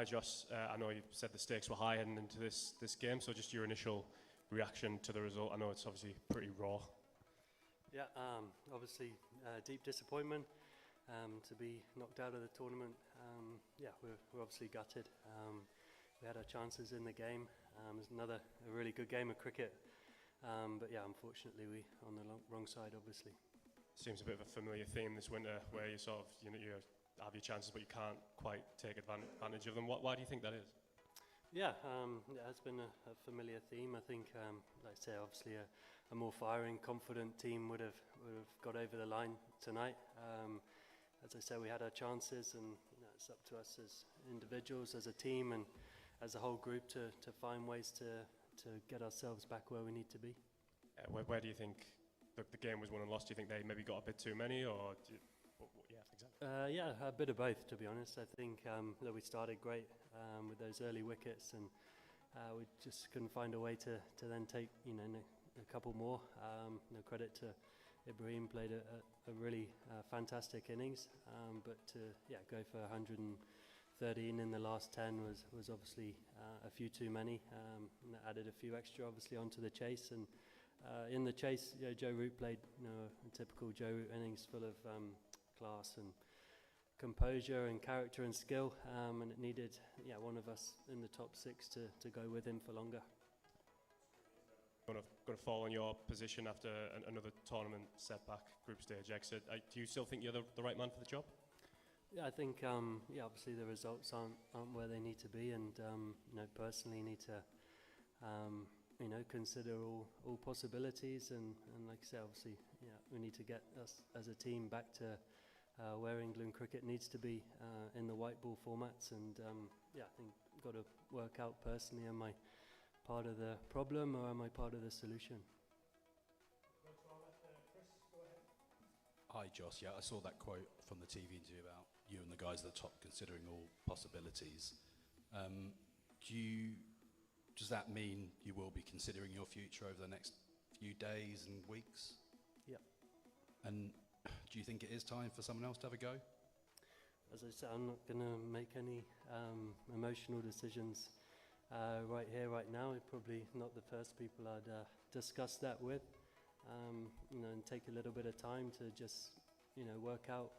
Hi Jos, I know you said the stakes were high heading into this game, so just your initial reaction to the result. I know it's obviously pretty raw. Yeah, obviously deep disappointment to be knocked out of the tournament. Yeah, we're obviously gutted. We had our chances in the game. It was a really good game of cricket, but yeah, unfortunately we on the wrong side, obviously. Seems a bit of a familiar theme this winter, where you sort of you have your chances, but you can't quite take advantage of them. Why do you think that is? Yeah, it has been a familiar theme. I think, like I say, obviously a more firing, confident team would have got over the line tonight. As I said, we had our chances, and it's up to us as individuals, as a team, and as a whole group to find ways to get ourselves back where we need to be. Where do you think the game was won and lost? Do you think they maybe got a bit too many, or yeah, exactly? Yeah, a bit of both, to be honest. I think that we started great with those early wickets, and we just couldn't find a way to then take a couple more. No credit to Ibrahim, played a really fantastic innings, but to go for 113 in the last 10 was obviously a few too many. And that added a few extra obviously onto the chase, and in the chase, Joe Root played a typical Joe Root innings full of class and composure and character and skill, and it needed one of us in the top 6 to go with him for longer. Going to fall on your position after another tournament setback, group stage exit. Do you still think you're the right man for the job? Yeah, I think obviously the results aren't where they need to be, and personally need to consider all possibilities, and like I say, obviously we need to get us as a team back to where England cricket needs to be in the white ball formats, and I think got to work out personally, am I part of the problem or am I part of the solution? Hi Jos, I saw that quote from the TV interview about you and the guys at the top considering all possibilities. Does that mean you will be considering your future over the next few days and weeks? Yeah. And do you think it is time for someone else to have a go? As I said, I'm not going to make any emotional decisions right here, right now. You're probably not the first people I'd discuss that with, and take a little bit of time to just, work out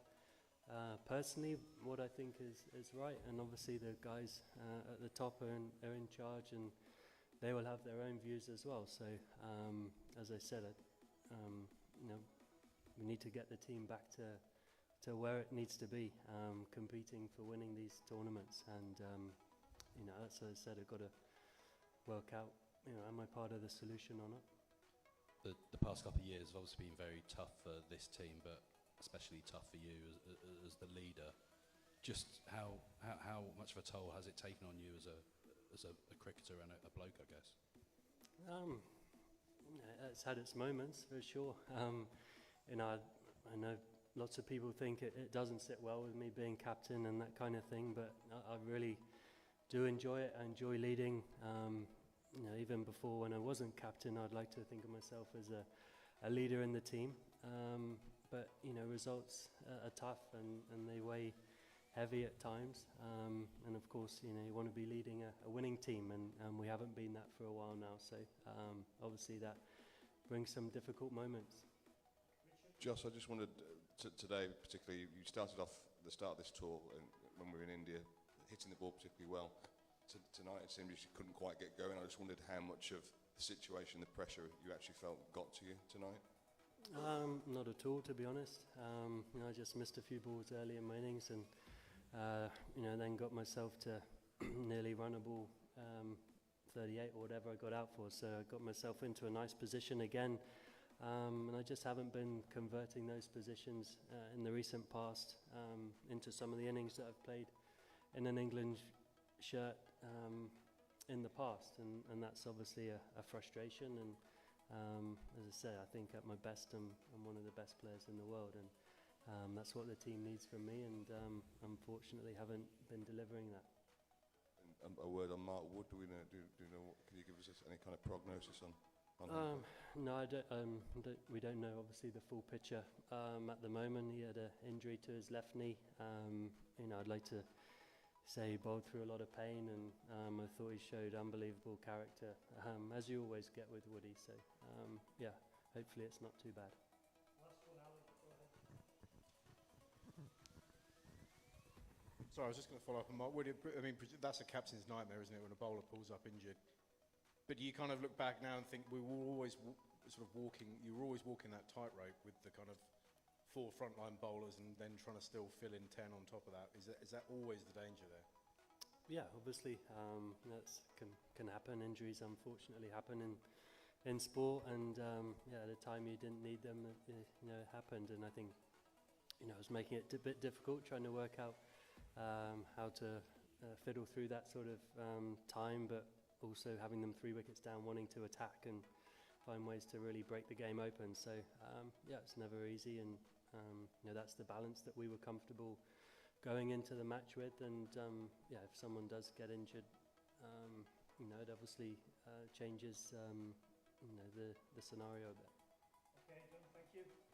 personally what I think is right. And obviously the guys at the top are in charge, and they will have their own views as well. So, as I said, we need to get the team back to where it needs to be, competing for winning these tournaments, and that's, as I said, I've got to work out, am I part of the solution or not? The past couple of years have obviously been very tough for this team, but especially tough for you as the leader. Just how much of a toll has it taken on you as a cricketer and a bloke, I guess? It's had its moments, for sure. I know lots of people think it doesn't sit well with me being captain and that kind of thing, but I really do enjoy it. I enjoy leading. Even before when I wasn't captain, I'd like to think of myself as a leader in the team. But results are tough, and they weigh heavy at times. And of course, you want to be leading a winning team, and we haven't been that for a while now. So obviously that brings some difficult moments. Jos, I just wanted today, particularly, you started off the start of this tour when we were in India, hitting the ball particularly well. Tonight it seemed you couldn't quite get going. I just wondered how much of the situation, the pressure you actually felt got to you tonight? Not at all, to be honest. I just missed a few balls early in my innings, and then got myself to nearly run a ball 38 or whatever I got out for. So I got myself into a nice position again. And I just haven't been converting those positions in the recent past into some of the innings that I've played in an England shirt in the past, and that's obviously a frustration. And as I say, I think at my best I'm one of the best players in the world, and that's what the team needs from me, and unfortunately haven't been delivering that. And a word on Mark Wood, do you know, can you give us any kind of prognosis on him? No, I don't, we don't know obviously the full picture at the moment. He had an injury to his left knee. I'd like to say he bowled through a lot of pain, and I thought he showed unbelievable character, as you always get with Woody. So yeah, hopefully it's not too bad. Sorry, I was just going to follow up on Mark. I mean, that's a captain's nightmare, isn't it, when a bowler pulls up injured? But do you kind of look back now and think we were always you were always walking that tightrope with the kind of 4 frontline bowlers and then trying to still fill in 10 on top of that? Is that always the danger there? Yeah, obviously, that can happen. Injuries unfortunately happen in sport, and yeah, at the time you didn't need them, it happened. And I think it was making it a bit difficult trying to work out how to fiddle through that sort of time, but also having them 3 wickets down, wanting to attack and find ways to really break the game open. So yeah, it's never easy, and that's the balance that we were comfortable going into the match with. And yeah, if someone does get injured, it obviously changes the scenario a bit. Okay, John, thank you.